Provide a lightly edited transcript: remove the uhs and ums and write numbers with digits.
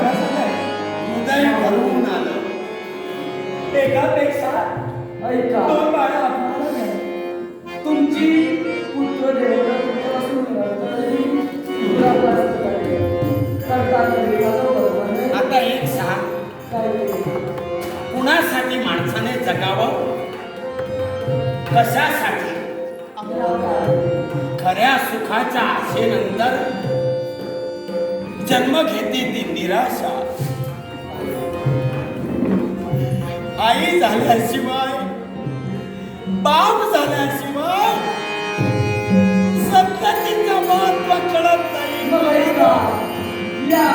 हृदय भरून आलं. एकापेक्षा ऐका दोन बाळं आपल्याला झाली. तुमची पुत्र देवता तुमच्यापासून तरी तुला प्राप्त करेल. करता येईल माझं बरोबर नाही. आता एक सांग, काय ते? कुणासाठी माणसाने जगावं, कशासाठी? आपल्याला काय? खऱ्या सुखाच्या आशेनंतर जन्म घेते ती निराशा. आई झाल्याशिवाय, बाप झाल्याशिवाय संततीचं महत्व कळत नाही. मग ऐका, या